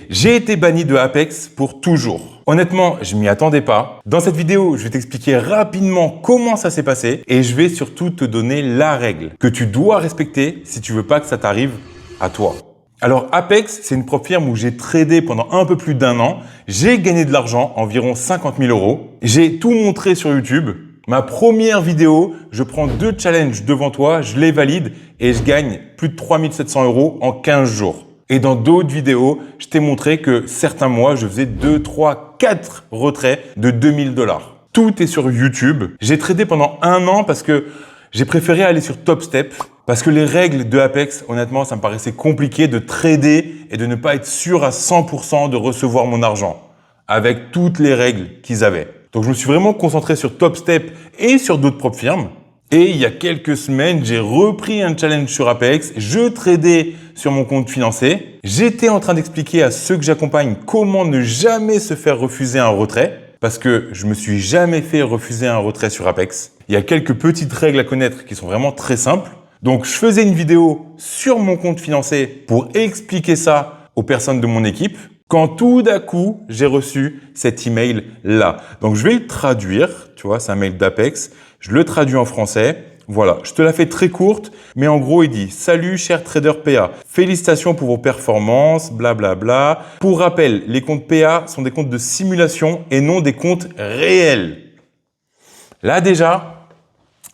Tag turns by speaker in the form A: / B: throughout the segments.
A: J'ai été banni de Apex pour toujours. Honnêtement, je m'y attendais pas. Dans cette vidéo, je vais t'expliquer rapidement comment ça s'est passé et je vais surtout te donner la règle que tu dois respecter si tu veux pas que ça t'arrive à toi. Alors Apex, c'est une prop firme où j'ai tradé pendant un peu plus d'un an. J'ai gagné de l'argent, environ 50 000 €. J'ai tout montré sur YouTube. Ma première vidéo, je prends 2 challenges devant toi, je les valide et je gagne plus de 3 700 € en 15 jours. Et dans d'autres vidéos, je t'ai montré que certains mois, je faisais 2, 3, 4 retraits de 2000 $. Tout est sur YouTube. J'ai tradé pendant un an parce que j'ai préféré aller sur TopStep parce que les règles de Apex, honnêtement, ça me paraissait compliqué de trader et de ne pas être sûr à 100% de recevoir mon argent avec toutes les règles qu'ils avaient. Donc, je me suis vraiment concentré sur TopStep et sur d'autres prop firmes. Et il y a quelques semaines, j'ai repris un challenge sur Apex. Je tradais sur mon compte financé. J'étais en train d'expliquer à ceux que j'accompagne comment ne jamais se faire refuser un retrait parce que je me suis jamais fait refuser un retrait sur Apex. Il y a quelques petites règles à connaître qui sont vraiment très simples. Donc, je faisais une vidéo sur mon compte financé pour expliquer ça aux personnes de mon équipe quand tout d'un coup, j'ai reçu cet email-là. Donc, je vais le traduire. Tu vois, c'est un mail d'Apex. Je le traduis en français. Voilà, je te la fais très courte, mais en gros, il dit « Salut, cher trader PA. Félicitations pour vos performances, blablabla. Pour rappel, les comptes PA sont des comptes de simulation et non des comptes réels. » Là, déjà,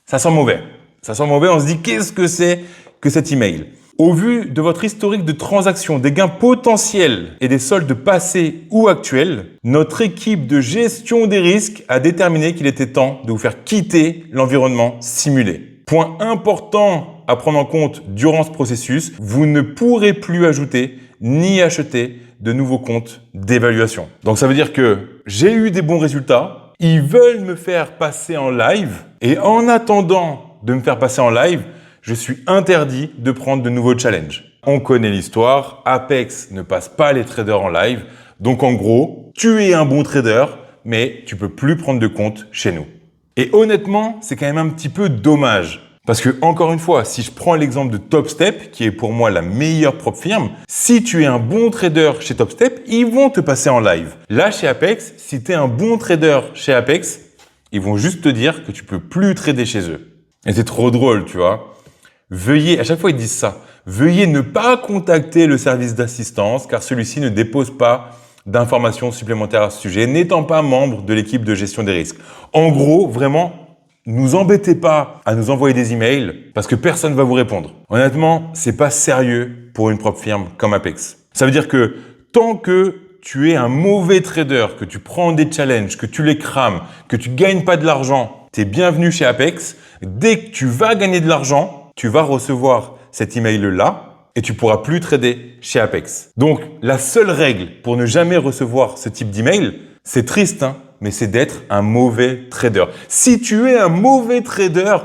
A: ça sent mauvais. Ça sent mauvais, on se dit « Qu'est-ce que c'est que cet email ?» Au vu de votre historique de transactions, des gains potentiels et des soldes passés ou actuels, notre équipe de gestion des risques a déterminé qu'il était temps de vous faire quitter l'environnement simulé. Point important à prendre en compte durant ce processus, vous ne pourrez plus ajouter ni acheter de nouveaux comptes d'évaluation. Donc ça veut dire que j'ai eu des bons résultats, ils veulent me faire passer en live et en attendant de me faire passer en live, je suis interdit de prendre de nouveaux challenges. On connaît l'histoire, Apex ne passe pas les traders en live. Donc en gros, tu es un bon trader, mais tu peux plus prendre de compte chez nous. Et honnêtement, c'est quand même un petit peu dommage. Parce que encore une fois, si je prends l'exemple de TopStep, qui est pour moi la meilleure prop firme, si tu es un bon trader chez TopStep, ils vont te passer en live. Là, chez Apex, si tu es un bon trader chez Apex, ils vont juste te dire que tu peux plus trader chez eux. Et c'est trop drôle, tu vois. Veuillez, à chaque fois ils disent ça, veuillez ne pas contacter le service d'assistance car celui-ci ne dépose pas d'informations supplémentaires à ce sujet, n'étant pas membre de l'équipe de gestion des risques. En gros, vraiment, nous embêtez pas à nous envoyer des emails parce que personne ne va vous répondre. Honnêtement, c'est pas sérieux pour une propre firme comme Apex. Ça veut dire que tant que tu es un mauvais trader, que tu prends des challenges, que tu les crames, que tu gagnes pas de l'argent, tu es bienvenu chez Apex. Dès que tu vas gagner de l'argent, tu vas recevoir cet email-là et tu pourras plus trader chez Apex. Donc, la seule règle pour ne jamais recevoir ce type d'email, c'est triste, hein, mais c'est d'être un mauvais trader. Si tu es un mauvais trader,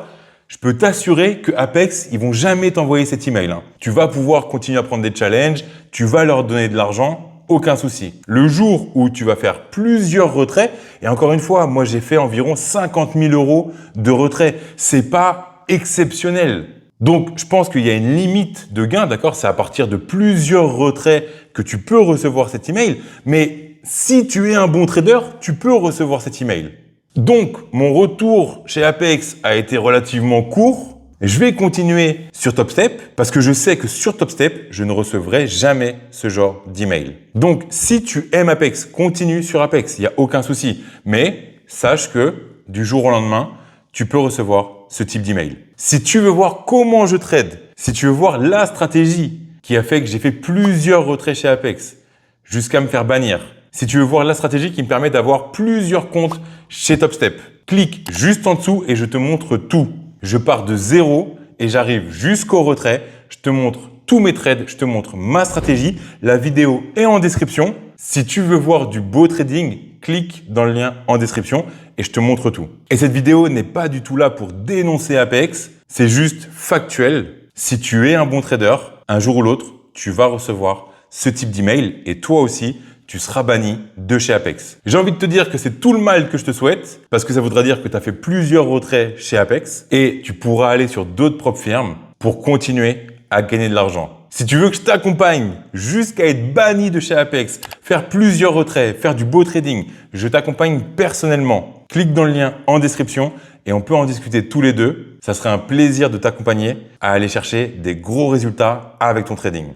A: je peux t'assurer que Apex, ils vont jamais t'envoyer cet email. Hein. Tu vas pouvoir continuer à prendre des challenges, tu vas leur donner de l'argent, aucun souci. Le jour où tu vas faire plusieurs retraits, et encore une fois, moi j'ai fait environ 50 000 € de retraits. C'est pas exceptionnel. Donc, je pense qu'il y a une limite de gain, d'accord? C'est à partir de plusieurs retraits que tu peux recevoir cet email. Mais si tu es un bon trader, tu peux recevoir cet email. Donc, mon retour chez Apex a été relativement court. Je vais continuer sur TopStep parce que je sais que sur TopStep, je ne recevrai jamais ce genre d'email. Donc, si tu aimes Apex, continue sur Apex. Il n'y a aucun souci. Mais sache que du jour au lendemain, tu peux recevoir ce type d'email. Si tu veux voir comment je trade, si tu veux voir la stratégie qui a fait que j'ai fait plusieurs retraits chez Apex jusqu'à me faire bannir, si tu veux voir la stratégie qui me permet d'avoir plusieurs comptes chez TopStep, clique juste en dessous et je te montre tout. Je pars de zéro et j'arrive jusqu'au retrait. Je te montre tous mes trades, je te montre ma stratégie. La vidéo est en description. Si tu veux voir du beau trading, clique dans le lien en description et je te montre tout. Et cette vidéo n'est pas du tout là pour dénoncer Apex, c'est juste factuel. Si tu es un bon trader, un jour ou l'autre, tu vas recevoir ce type d'email et toi aussi, tu seras banni de chez Apex. J'ai envie de te dire que c'est tout le mal que je te souhaite parce que ça voudra dire que tu as fait plusieurs retraits chez Apex et tu pourras aller sur d'autres propres firmes pour continuer à gagner de l'argent. Si tu veux que je t'accompagne jusqu'à être banni de chez Apex, faire plusieurs retraits, faire du beau trading, je t'accompagne personnellement. Clique dans le lien en description et on peut en discuter tous les deux. Ça serait un plaisir de t'accompagner à aller chercher des gros résultats avec ton trading.